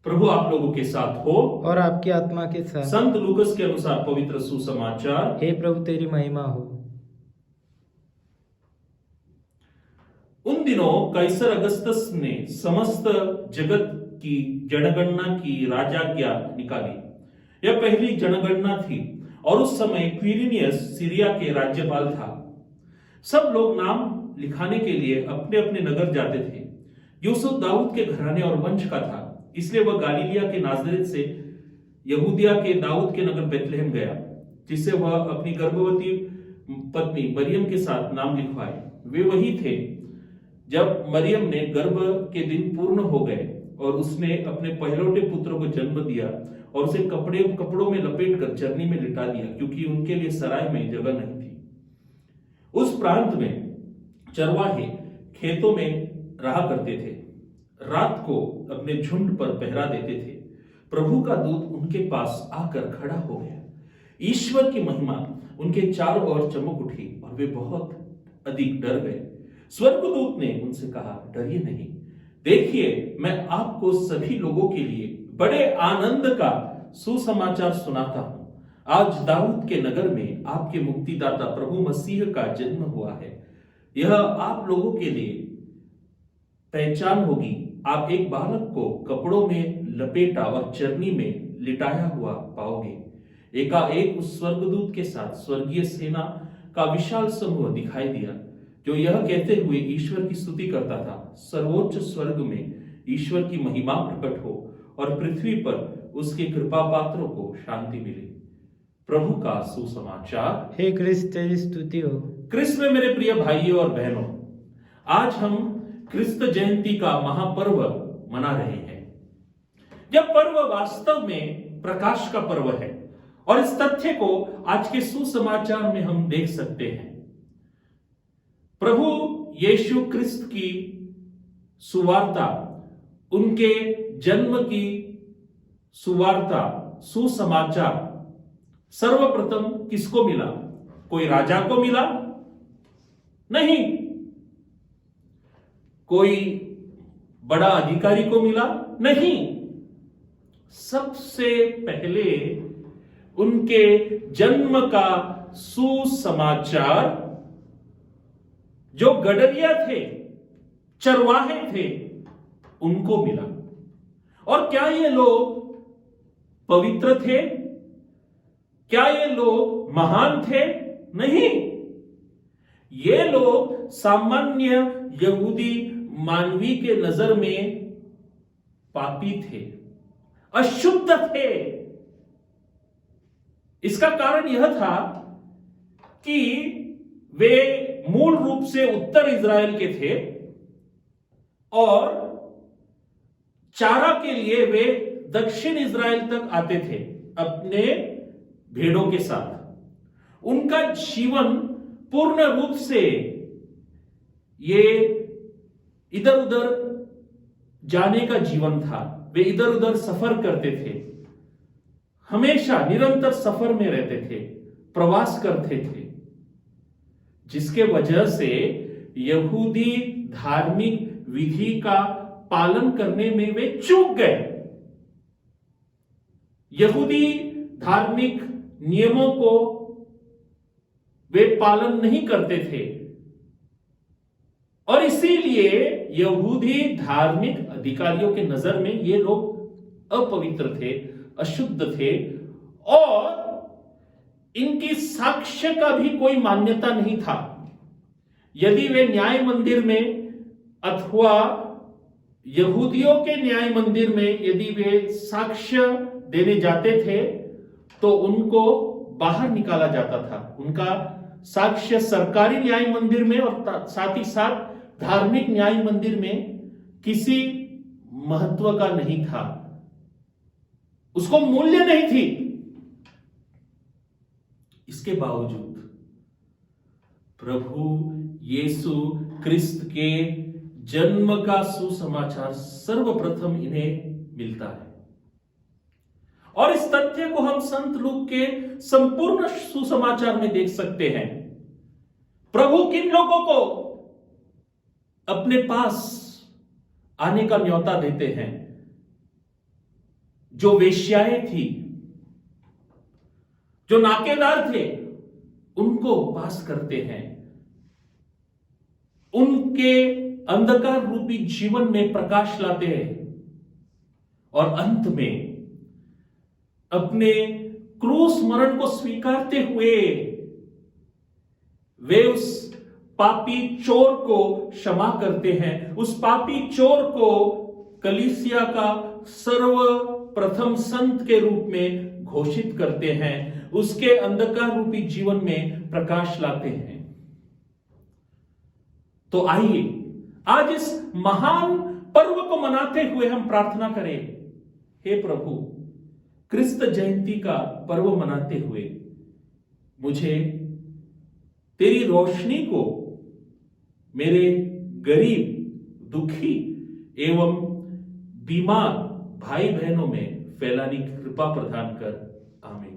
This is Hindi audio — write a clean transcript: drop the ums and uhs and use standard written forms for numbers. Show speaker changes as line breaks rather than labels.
प्रभु आप लोगों के साथ हो
और आपकी आत्मा के साथ।
संत लूकस के अनुसार पवित्र सुसमाचार।
हे प्रभु तेरी महिमा हो।
उन दिनों कैसर अगस्तस ने समस्त जगत की जनगणना की राजाज्ञा निकाली। यह पहली जनगणना थी और उस समय क्विरिनियस सीरिया के राज्यपाल था। सब लोग नाम लिखाने के लिए अपने अपने नगर जाते थे। यूसुफ दाऊद के घराने और वंश का था, इसलिए वह गालिलिया के नाजरेत से यहूदिया के दाऊद के नगर बेथलेहम गया, जिससे वह अपनी गर्भवती पत्नी मरियम के साथ नाम लिखवाए। वे वही थे जब मरियम ने गर्भ के दिन पूर्ण हो गए और उसने अपने पहलौठे पुत्र को जन्म दिया और उसे कपड़ों में लपेटकर चरनी में लिटा दिया, क्योंकि उनके लिए सराय में जगह नहीं थी। उस प्रांत में चरवाहे खेतों में रहा करते थे, रात को अपने झुंड पर पहरा देते थे। प्रभु का दूत उनके पास आकर खड़ा हो गया। ईश्वर की महिमा उनके चारों ओर चमक उठी और वे बहुत अधिक डर गए। स्वर्गदूत ने उनसे कहा, डरिए नहीं, देखिए मैं आपको सभी लोगों के लिए बड़े आनंद का सुसमाचार सुनाता हूं। आज दाऊद के नगर में आपके मुक्तिदाता प्रभु मसीह का जन्म हुआ है। यह आप लोगों के लिए पहचान होगी, आप एक बालक को कपड़ों में लपेटा और चरनी में लिटाया हुआ पाओगे। एकाएक उस स्वर्गदूत के साथ स्वर्गीय सेना का विशाल समूह दिखाई दिया, जो यह कहते हुए ईश्वर की स्तुति करता था, सर्वोच्च स्वर्ग में ईश्वर की महिमा प्रकट हो और पृथ्वी पर उसके कृपा पात्रों को शांति मिले। प्रभु का सुसमाचार।
हे क्रिस्त तेरी स्तुति हो।
क्रिस्त में मेरे प्रिय भाइयों और बहनों, आज हम क्रिस्त जयंती का महापर्व मना रहे हैं। यह पर्व वास्तव में प्रकाश का पर्व है और इस तथ्य को आज के सुसमाचार में हम देख सकते हैं। प्रभु यीशु क्रिस्त की सुवार्ता, उनके जन्म की सुवार्ता, सुसमाचार सर्वप्रथम किसको मिला? कोई राजा को मिला? नहीं। कोई बड़ा अधिकारी को मिला? नहीं। सबसे पहले उनके जन्म का सुसमाचार जो गडरिया थे, चरवाहे थे, उनको मिला। और क्या ये लोग पवित्र थे? क्या ये लोग महान थे? नहीं। ये लोग सामान्य यहूदी मानवी के नजर में पापी थे, अशुद्ध थे। इसका कारण यह था कि वे मूल रूप से उत्तर इज़राइल के थे और चारा के लिए वे दक्षिण इज़राइल तक आते थे अपने भेड़ों के साथ। उनका जीवन पूर्ण रूप से ये इधर उधर जाने का जीवन था। वे इधर उधर सफर करते थे, हमेशा निरंतर सफर में रहते थे, प्रवास करते थे, जिसके वजह से यहूदी धार्मिक विधि का पालन करने में वे चूक गए। यहूदी धार्मिक नियमों को वे पालन नहीं करते थे और इसीलिए यहूदी धार्मिक अधिकारियों के नजर में ये लोग अपवित्र थे, अशुद्ध थे और इनकी साक्ष्य का भी कोई मान्यता नहीं था। यदि वे न्याय मंदिर में अथवा यहूदियों के न्याय मंदिर में यदि वे साक्ष्य देने जाते थे तो उनको बाहर निकाला जाता था। उनका साक्ष्य सरकारी न्याय मंदिर में और साथ ही साथ धार्मिक न्याय मंदिर में किसी महत्व का नहीं था, उसको मूल्य नहीं थी। इसके बावजूद प्रभु यीशु क्रिस्त के जन्म का सुसमाचार सर्वप्रथम इन्हें मिलता है और इस तथ्य को हम संत लूक के संपूर्ण सुसमाचार में देख सकते हैं। प्रभु किन लोगों को अपने पास आने का न्योता देते हैं? जो वेश्याएं थी, जो नाकेदार थे, उनको पास करते हैं, उनके अंधकार रूपी जीवन में प्रकाश लाते हैं और अंत में अपने क्रूस मरण को स्वीकारते हुए वे उस पापी चोर को क्षमा करते हैं। उस पापी चोर को कलीसिया का सर्वप्रथम संत के रूप में घोषित करते हैं, उसके अंधकार रूपी जीवन में प्रकाश लाते हैं। तो आइए आज इस महान पर्व को मनाते हुए हम प्रार्थना करें, हे प्रभु, क्रिस्त जयंती का पर्व मनाते हुए मुझे तेरी रोशनी को मेरे गरीब, दुखी एवं बीमार भाई बहनों में फैलाने की कृपा प्रदान कर। आमीन।